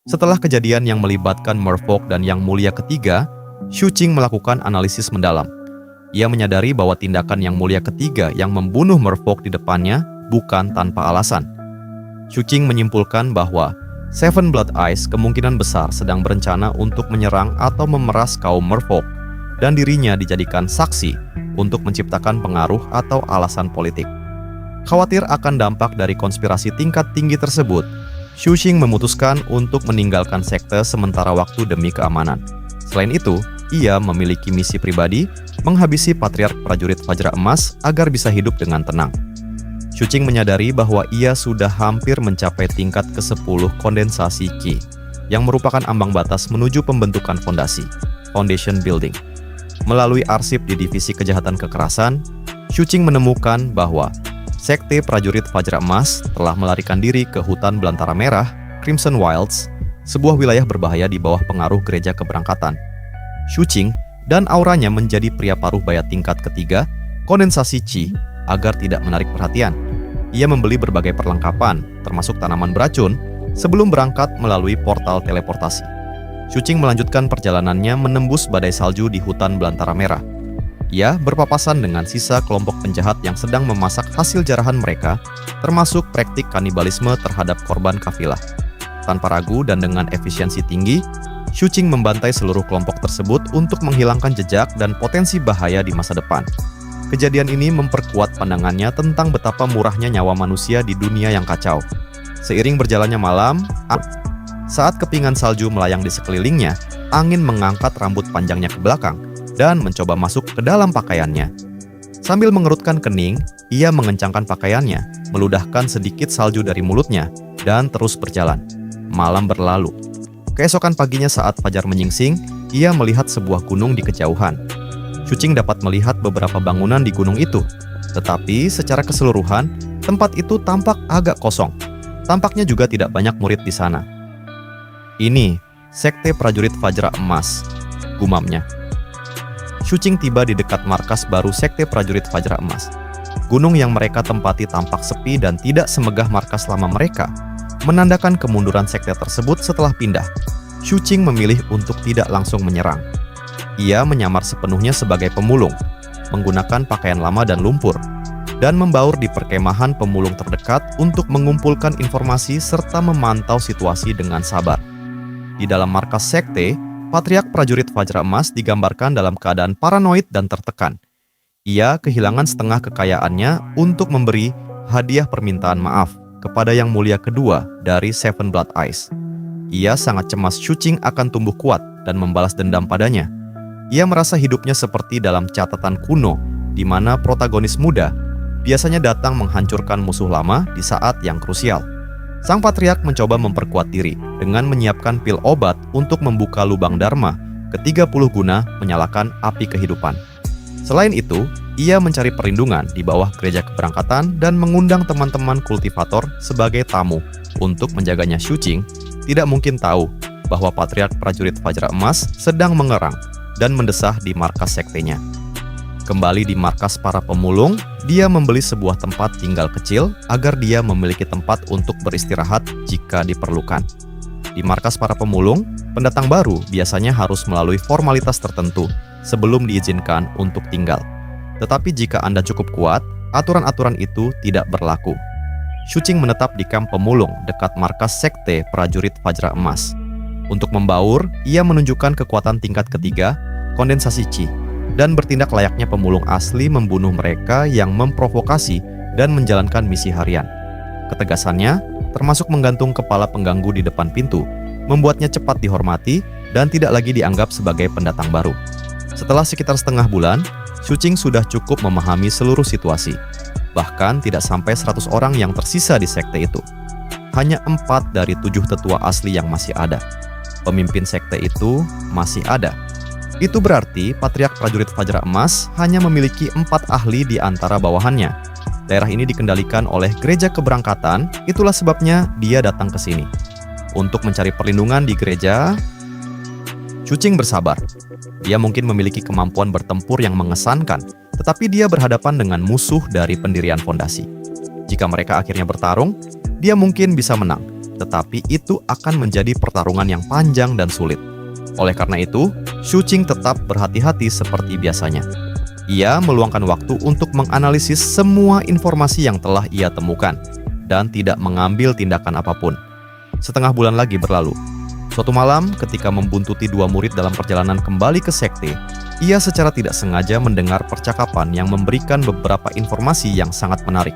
Setelah kejadian yang melibatkan Merfolk dan Yang Mulia Ketiga, Shuqing melakukan analisis mendalam. Ia menyadari bahwa tindakan Yang Mulia Ketiga yang membunuh Merfolk di depannya bukan tanpa alasan. Shuqing menyimpulkan bahwa Seven Blood Eyes kemungkinan besar sedang berencana untuk menyerang atau memeras kaum Merfolk, dan dirinya dijadikan saksi untuk menciptakan pengaruh atau alasan politik. Khawatir akan dampak dari konspirasi tingkat tinggi tersebut, Shuqing memutuskan untuk meninggalkan sekte sementara waktu demi keamanan. Selain itu, ia memiliki misi pribadi menghabisi Patriark Prajurit Fajra Emas agar bisa hidup dengan tenang. Shuqing menyadari bahwa ia sudah hampir mencapai tingkat ke-10 kondensasi Qi, yang merupakan ambang batas menuju pembentukan fondasi, foundation building. Melalui arsip di Divisi Kejahatan Kekerasan, Shuqing menemukan bahwa Sekte Prajurit Fajra Emas telah melarikan diri ke hutan belantara merah, Crimson Wilds, sebuah wilayah berbahaya di bawah pengaruh gereja keberangkatan. Shuqing dan auranya menjadi pria paruh baya tingkat ketiga, kondensasi Qi, agar tidak menarik perhatian. Ia membeli berbagai perlengkapan, termasuk tanaman beracun, sebelum berangkat melalui portal teleportasi. Shuqing melanjutkan perjalanannya menembus badai salju di hutan belantara merah. Ia berpapasan dengan sisa kelompok penjahat yang sedang memasak hasil jarahan mereka, termasuk praktik kanibalisme terhadap korban kafilah. Tanpa ragu dan dengan efisiensi tinggi, Shuqing membantai seluruh kelompok tersebut untuk menghilangkan jejak dan potensi bahaya di masa depan. Kejadian ini memperkuat pandangannya tentang betapa murahnya nyawa manusia di dunia yang kacau. Seiring berjalannya malam, saat kepingan salju melayang di sekelilingnya, angin mengangkat rambut panjangnya ke belakang dan mencoba masuk ke dalam pakaiannya. Sambil mengerutkan kening, ia mengencangkan pakaiannya, meludahkan sedikit salju dari mulutnya, dan terus berjalan. Malam berlalu. Keesokan paginya saat fajar menyingsing, ia melihat sebuah gunung di kejauhan. Shuqing dapat melihat beberapa bangunan di gunung itu, tetapi secara keseluruhan, tempat itu tampak agak kosong. Tampaknya juga tidak banyak murid di sana. Ini, Sekte Prajurit Fajra Emas, gumamnya. Shuqing tiba di dekat markas baru Sekte Prajurit Fajra Emas. Gunung yang mereka tempati tampak sepi dan tidak semegah markas lama mereka, menandakan kemunduran sekte tersebut setelah pindah. Shuqing memilih untuk tidak langsung menyerang. Ia menyamar sepenuhnya sebagai pemulung, menggunakan pakaian lama dan lumpur, dan membaur di perkemahan pemulung terdekat untuk mengumpulkan informasi serta memantau situasi dengan sabar. Di dalam markas sekte, Patriark Prajurit Fajra Emas digambarkan dalam keadaan paranoid dan tertekan. Ia kehilangan setengah kekayaannya untuk memberi hadiah permintaan maaf kepada Yang Mulia Kedua dari Seven Blood Eyes. Ia sangat cemas Shuqing akan tumbuh kuat dan membalas dendam padanya. Ia merasa hidupnya seperti dalam catatan kuno, di mana protagonis muda biasanya datang menghancurkan musuh lama di saat yang krusial. Sang Patriark mencoba memperkuat diri dengan menyiapkan pil obat untuk membuka lubang dharma ke-30 guna menyalakan api kehidupan. Selain itu, ia mencari perlindungan di bawah gereja keberangkatan dan mengundang teman-teman kultivator sebagai tamu untuk menjaganya. Shuqing tidak mungkin tahu bahwa Patriark Prajurit Fajra Emas sedang mengerang dan mendesah di markas sektenya. Kembali di markas para pemulung, dia membeli sebuah tempat tinggal kecil agar dia memiliki tempat untuk beristirahat jika diperlukan. Di markas para pemulung, pendatang baru biasanya harus melalui formalitas tertentu sebelum diizinkan untuk tinggal. Tetapi jika Anda cukup kuat, aturan-aturan itu tidak berlaku. Shuqing menetap di kamp pemulung dekat markas sekte Prajurit Fajra Emas. Untuk membaur, ia menunjukkan kekuatan tingkat ketiga, kondensasi Qi, dan bertindak layaknya pemulung asli membunuh mereka yang memprovokasi dan menjalankan misi harian. Ketegasannya, termasuk menggantung kepala pengganggu di depan pintu, membuatnya cepat dihormati dan tidak lagi dianggap sebagai pendatang baru. Setelah sekitar setengah bulan, Shuqing sudah cukup memahami seluruh situasi. Bahkan tidak sampai 100 orang yang tersisa di sekte itu. Hanya 4 dari 7 tetua asli yang masih ada. Pemimpin sekte itu masih ada. Itu berarti Patriark Prajurit Fajra Emas hanya memiliki 4 ahli di antara bawahannya. Daerah ini dikendalikan oleh gereja keberangkatan, itulah sebabnya dia datang ke sini. Untuk mencari perlindungan di gereja, Shuqing bersabar. Dia mungkin memiliki kemampuan bertempur yang mengesankan, tetapi dia berhadapan dengan musuh dari pendirian fondasi. Jika mereka akhirnya bertarung, dia mungkin bisa menang, tetapi itu akan menjadi pertarungan yang panjang dan sulit. Oleh karena itu, Shu Qing tetap berhati-hati seperti biasanya. Ia meluangkan waktu untuk menganalisis semua informasi yang telah ia temukan dan tidak mengambil tindakan apapun. Setengah bulan lagi berlalu. Suatu malam, ketika membuntuti dua murid dalam perjalanan kembali ke sekte, ia secara tidak sengaja mendengar percakapan yang memberikan beberapa informasi yang sangat menarik.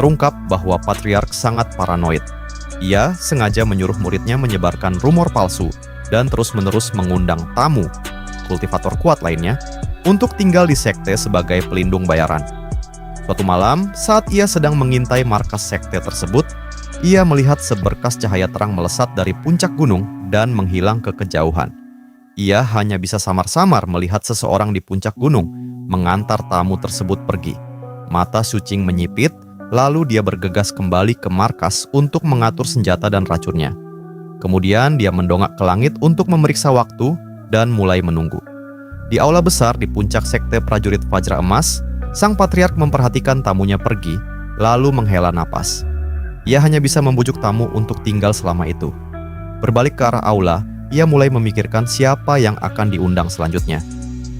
Terungkap bahwa Patriark sangat paranoid. Ia sengaja menyuruh muridnya menyebarkan rumor palsu dan terus-menerus mengundang tamu, kultivator kuat lainnya, untuk tinggal di sekte sebagai pelindung bayaran. Suatu malam, saat ia sedang mengintai markas sekte tersebut, ia melihat seberkas cahaya terang melesat dari puncak gunung dan menghilang ke kejauhan. Ia hanya bisa samar-samar melihat seseorang di puncak gunung mengantar tamu tersebut pergi. Mata Shu Qing menyipit, lalu dia bergegas kembali ke markas untuk mengatur senjata dan racunnya. Kemudian dia mendongak ke langit untuk memeriksa waktu dan mulai menunggu. Di aula besar di puncak sekte prajurit Fajra Emas, sang patriark memperhatikan tamunya pergi, lalu menghela napas. Ia hanya bisa membujuk tamu untuk tinggal selama itu. Berbalik ke arah aula, ia mulai memikirkan siapa yang akan diundang selanjutnya.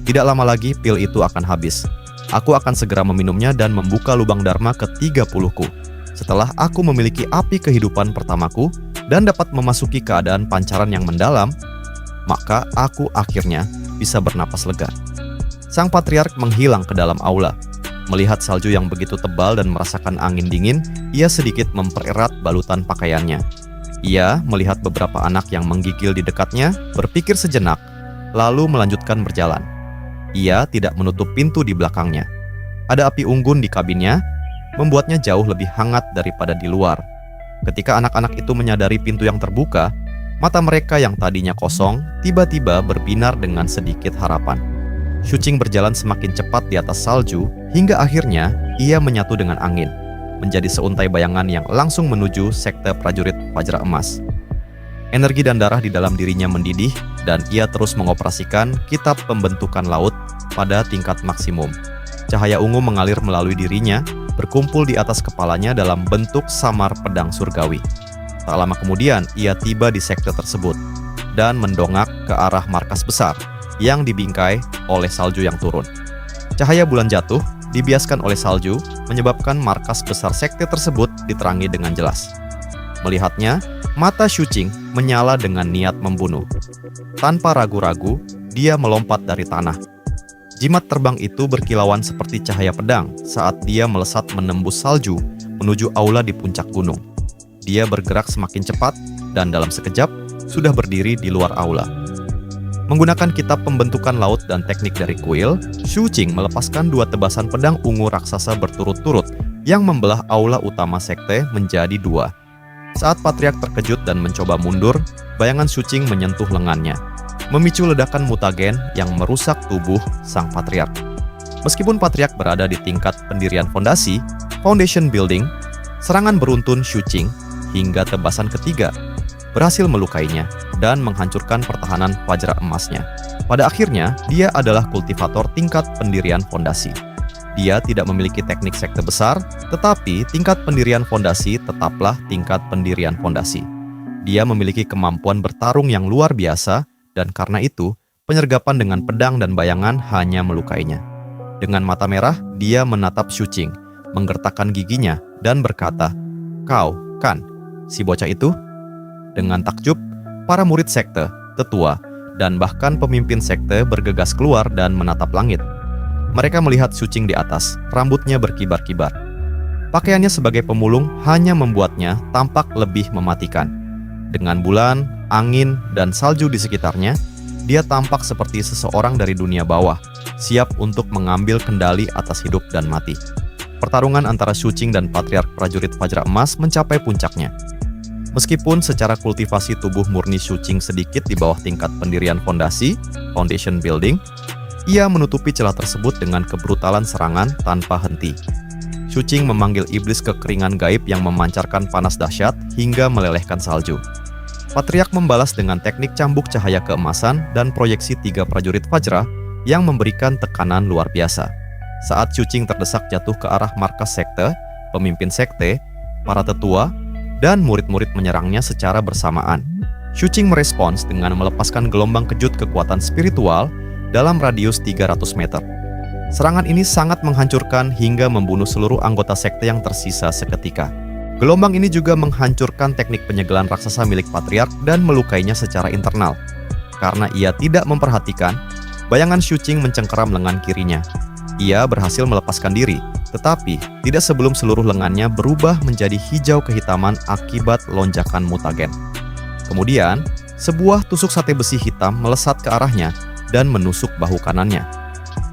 Tidak lama lagi pil itu akan habis. Aku akan segera meminumnya dan membuka lubang dharma ke-30-ku. Setelah aku memiliki api kehidupan pertamaku dan dapat memasuki keadaan pancaran yang mendalam, maka aku akhirnya bisa bernapas lega. Sang patriark menghilang ke dalam aula. Melihat salju yang begitu tebal dan merasakan angin dingin, ia sedikit mempererat balutan pakaiannya. Ia melihat beberapa anak yang menggigil di dekatnya, berpikir sejenak, lalu melanjutkan berjalan. Ia tidak menutup pintu di belakangnya. Ada api unggun di kabinnya, membuatnya jauh lebih hangat daripada di luar. Ketika anak-anak itu menyadari pintu yang terbuka, mata mereka yang tadinya kosong tiba-tiba berbinar dengan sedikit harapan. Shu Qing berjalan semakin cepat di atas salju, hingga akhirnya ia menyatu dengan angin, menjadi seuntai bayangan yang langsung menuju sekte prajurit Fajra Emas. Energi dan darah di dalam dirinya mendidih, dan ia terus mengoperasikan kitab pembentukan laut pada tingkat maksimum. Cahaya ungu mengalir melalui dirinya, berkumpul di atas kepalanya dalam bentuk samar pedang surgawi. Tak lama kemudian, ia tiba di sekte tersebut, dan mendongak ke arah markas besar, yang dibingkai oleh salju yang turun. Cahaya bulan jatuh, dibiaskan oleh salju, menyebabkan markas besar sekte tersebut diterangi dengan jelas. Melihatnya, mata Shu Qing menyala dengan niat membunuh. Tanpa ragu-ragu, dia melompat dari tanah. Jimat terbang itu berkilauan seperti cahaya pedang saat dia melesat menembus salju menuju aula di puncak gunung. Dia bergerak semakin cepat dan dalam sekejap sudah berdiri di luar aula. Menggunakan kitab pembentukan laut dan teknik dari kuil, Shu Qing melepaskan dua tebasan pedang ungu raksasa berturut-turut yang membelah aula utama sekte menjadi dua. Saat patriark terkejut dan mencoba mundur, bayangan Shu Qing menyentuh lengannya, memicu ledakan mutagen yang merusak tubuh sang patriark. Meskipun patriark berada di tingkat pendirian fondasi, foundation building, serangan beruntun Shu Qing hingga tebasan ketiga berhasil melukainya dan menghancurkan pertahanan Fajra Emasnya. Pada akhirnya, dia adalah kultivator tingkat pendirian fondasi. Dia tidak memiliki teknik sekte besar, tetapi tingkat pendirian fondasi tetaplah tingkat pendirian fondasi. Dia memiliki kemampuan bertarung yang luar biasa, dan karena itu, penyergapan dengan pedang dan bayangan hanya melukainya. Dengan mata merah, dia menatap Shu Qing, menggertakkan giginya, dan berkata, "Kau, kan, si bocah itu?" Dengan takjub, para murid sekte, tetua, dan bahkan pemimpin sekte bergegas keluar dan menatap langit. Mereka melihat Shu Qing di atas, rambutnya berkibar-kibar. Pakaiannya sebagai pemulung hanya membuatnya tampak lebih mematikan. Dengan bulan, angin, dan salju di sekitarnya, dia tampak seperti seseorang dari dunia bawah, siap untuk mengambil kendali atas hidup dan mati. Pertarungan antara Shu Qing dan patriark prajurit Fajra Emas mencapai puncaknya. Meskipun secara kultivasi tubuh murni Shu Qing sedikit di bawah tingkat pendirian fondasi, foundation building, ia menutupi celah tersebut dengan kebrutalan serangan tanpa henti. Shu Qing memanggil iblis kekeringan gaib yang memancarkan panas dahsyat hingga melelehkan salju. Patriark membalas dengan teknik cambuk cahaya keemasan dan proyeksi 3 prajurit Fajra yang memberikan tekanan luar biasa. Saat Shu Qing terdesak jatuh ke arah markas sekte, pemimpin sekte, para tetua, dan murid-murid menyerangnya secara bersamaan. Shuqing merespons dengan melepaskan gelombang kejut kekuatan spiritual dalam radius 300 meter. Serangan ini sangat menghancurkan hingga membunuh seluruh anggota sekte yang tersisa seketika. Gelombang ini juga menghancurkan teknik penyegelan raksasa milik Patriark dan melukainya secara internal. Karena ia tidak memperhatikan, bayangan Shuqing mencengkeram lengan kirinya. Ia berhasil melepaskan diri, tetapi tidak sebelum seluruh lengannya berubah menjadi hijau kehitaman akibat lonjakan mutagen. Kemudian, sebuah tusuk sate besi hitam melesat ke arahnya dan menusuk bahu kanannya.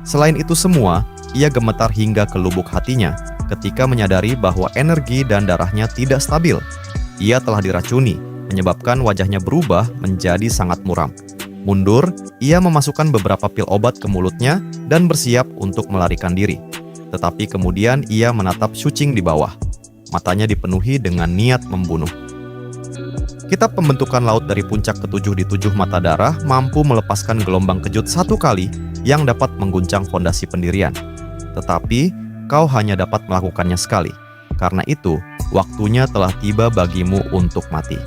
Selain itu semua, ia gemetar hingga ke lubuk hatinya ketika menyadari bahwa energi dan darahnya tidak stabil. Ia telah diracuni, menyebabkan wajahnya berubah menjadi sangat muram. Mundur, ia memasukkan beberapa pil obat ke mulutnya dan bersiap untuk melarikan diri. Tetapi kemudian ia menatap Shuqing di bawah. Matanya dipenuhi dengan niat membunuh. Kitab Pembentukan Laut dari Puncak Ketujuh di Tujuh Mata Darah mampu melepaskan gelombang kejut 1 kali yang dapat mengguncang fondasi pendirian. Tetapi, kau hanya dapat melakukannya sekali. Karena itu, waktunya telah tiba bagimu untuk mati.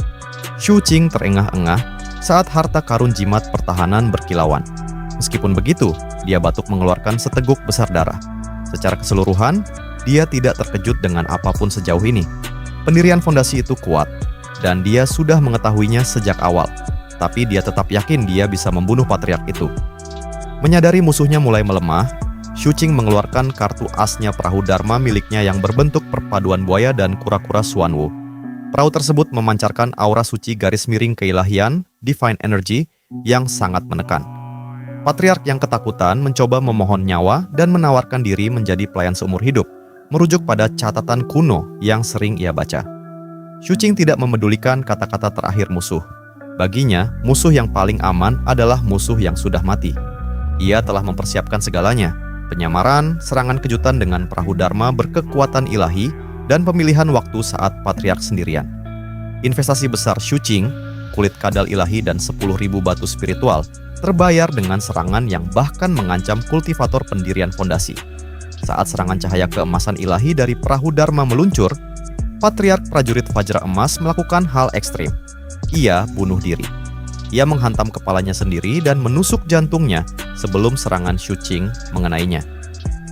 Shuqing terengah-engah saat harta karun jimat pertahanan berkilauan. Meskipun begitu, dia batuk mengeluarkan seteguk besar darah. Secara keseluruhan, dia tidak terkejut dengan apapun sejauh ini. Pendirian fondasi itu kuat, dan dia sudah mengetahuinya sejak awal. Tapi dia tetap yakin dia bisa membunuh Patriark itu. Menyadari musuhnya mulai melemah, Shuqing mengeluarkan kartu asnya perahu Dharma miliknya yang berbentuk perpaduan buaya dan kura-kura Xuanwu. Perahu tersebut memancarkan aura suci garis miring keilahian, divine energy, yang sangat menekan. Patriark yang ketakutan mencoba memohon nyawa dan menawarkan diri menjadi pelayan seumur hidup, merujuk pada catatan kuno yang sering ia baca. Shuqing tidak memedulikan kata-kata terakhir musuh. Baginya, musuh yang paling aman adalah musuh yang sudah mati. Ia telah mempersiapkan segalanya, penyamaran, serangan kejutan dengan perahu Dharma berkekuatan ilahi, dan pemilihan waktu saat Patriark sendirian. Investasi besar Shuqing, kulit kadal ilahi dan 10.000 batu spiritual, terbayar dengan serangan yang bahkan mengancam kultivator pendirian fondasi. Saat serangan cahaya keemasan ilahi dari perahu Dharma meluncur, Patriark prajurit Fajra Emas melakukan hal ekstrim. Ia bunuh diri. Ia menghantam kepalanya sendiri dan menusuk jantungnya sebelum serangan Shuqing mengenainya.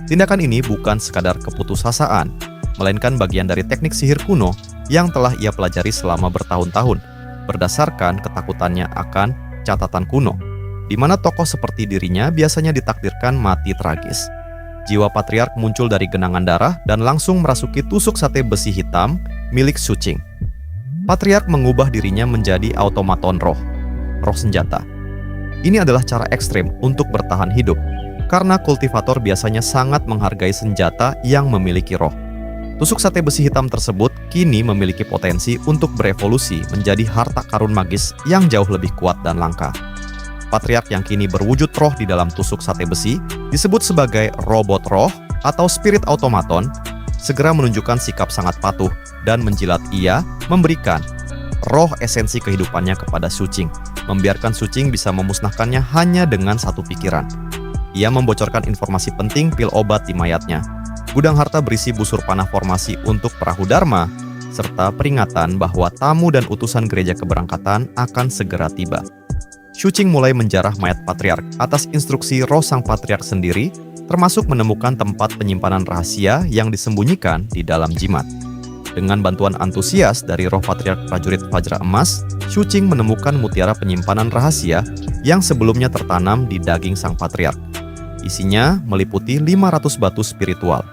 Tindakan ini bukan sekadar keputusasaan, melainkan bagian dari teknik sihir kuno yang telah ia pelajari selama bertahun-tahun, berdasarkan ketakutannya akan catatan kuno, di mana tokoh seperti dirinya biasanya ditakdirkan mati tragis. Jiwa Patriark muncul dari genangan darah dan langsung merasuki tusuk sate besi hitam milik Shuqing. Patriark mengubah dirinya menjadi automaton roh senjata. Ini adalah cara ekstrim untuk bertahan hidup, karena kultivator biasanya sangat menghargai senjata yang memiliki roh. Tusuk sate besi hitam tersebut kini memiliki potensi untuk berevolusi menjadi harta karun magis yang jauh lebih kuat dan langka. Patriark yang kini berwujud roh di dalam tusuk sate besi disebut sebagai robot roh atau spirit automaton, segera menunjukkan sikap sangat patuh dan menjilat ia memberikan roh esensi kehidupannya kepada Shuqing, membiarkan Shuqing bisa memusnahkannya hanya dengan satu pikiran. Ia membocorkan informasi penting pil obat di mayatnya, gudang harta berisi busur panah formasi untuk perahu Dharma, serta peringatan bahwa tamu dan utusan gereja keberangkatan akan segera tiba. Shuqing mulai menjarah mayat Patriark atas instruksi roh sang Patriark sendiri, termasuk menemukan tempat penyimpanan rahasia yang disembunyikan di dalam jimat. Dengan bantuan antusias dari roh Patriark prajurit Fajra Emas, Shuqing menemukan mutiara penyimpanan rahasia yang sebelumnya tertanam di daging sang Patriark. Isinya meliputi 500 batu spiritual.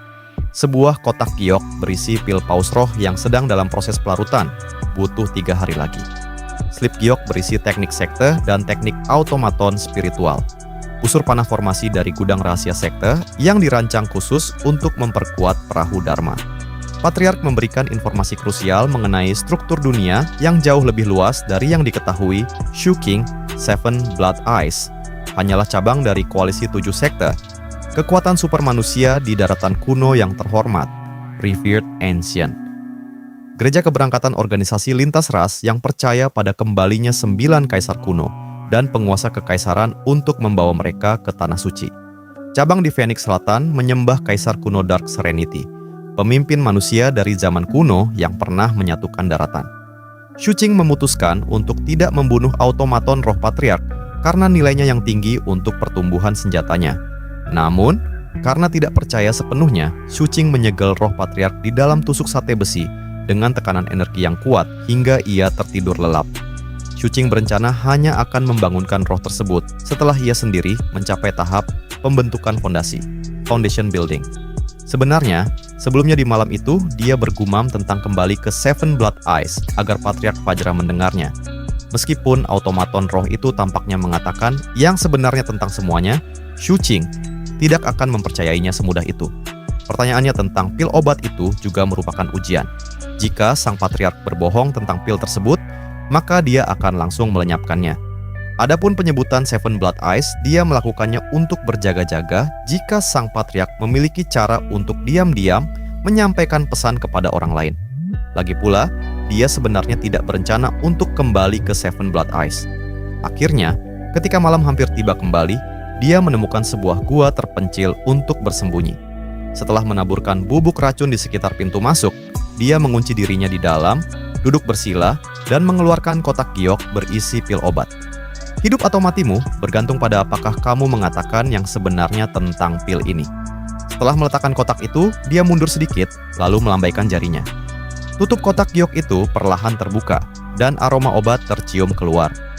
Sebuah kotak giok berisi pil paus roh yang sedang dalam proses pelarutan, butuh 3 hari lagi. Slip giok berisi teknik sekte dan teknik automaton spiritual. Busur panah formasi dari gudang rahasia sekte yang dirancang khusus untuk memperkuat perahu Dharma. Patriark memberikan informasi krusial mengenai struktur dunia yang jauh lebih luas dari yang diketahui Shuqing Seven Blood Eyes. Hanyalah cabang dari koalisi 7 sekte. Kekuatan supermanusia di daratan kuno yang terhormat, Revered Ancient. Gereja keberangkatan organisasi lintas ras yang percaya pada kembalinya 9 kaisar kuno dan penguasa kekaisaran untuk membawa mereka ke Tanah Suci. Cabang di Phoenix Selatan menyembah kaisar kuno Dark Serenity, pemimpin manusia dari zaman kuno yang pernah menyatukan daratan. Shu Qing memutuskan untuk tidak membunuh automaton roh patriark karena nilainya yang tinggi untuk pertumbuhan senjatanya. Namun, karena tidak percaya sepenuhnya, Shu Qing menyegel roh patriark di dalam tusuk sate besi dengan tekanan energi yang kuat hingga ia tertidur lelap. Shu Qing berencana hanya akan membangunkan roh tersebut setelah ia sendiri mencapai tahap pembentukan fondasi, foundation building. Sebenarnya, sebelumnya di malam itu, dia bergumam tentang kembali ke Seven Blood Eyes agar Patriark Vajra mendengarnya. Meskipun automaton roh itu tampaknya mengatakan yang sebenarnya tentang semuanya, Shu Qing tidak akan mempercayainya semudah itu. Pertanyaannya tentang pil obat itu juga merupakan ujian. Jika sang Patriark berbohong tentang pil tersebut, maka dia akan langsung melenyapkannya. Adapun penyebutan Seven Blood Eyes, dia melakukannya untuk berjaga-jaga jika sang Patriark memiliki cara untuk diam-diam menyampaikan pesan kepada orang lain. Lagi pula, dia sebenarnya tidak berencana untuk kembali ke Seven Blood Eyes. Akhirnya, ketika malam hampir tiba kembali, dia menemukan sebuah gua terpencil untuk bersembunyi. Setelah menaburkan bubuk racun di sekitar pintu masuk, dia mengunci dirinya di dalam, duduk bersila, dan mengeluarkan kotak giok berisi pil obat. Hidup atau matimu bergantung pada apakah kamu mengatakan yang sebenarnya tentang pil ini. Setelah meletakkan kotak itu, dia mundur sedikit, lalu melambaikan jarinya. Tutup kotak giok itu perlahan terbuka, dan aroma obat tercium keluar.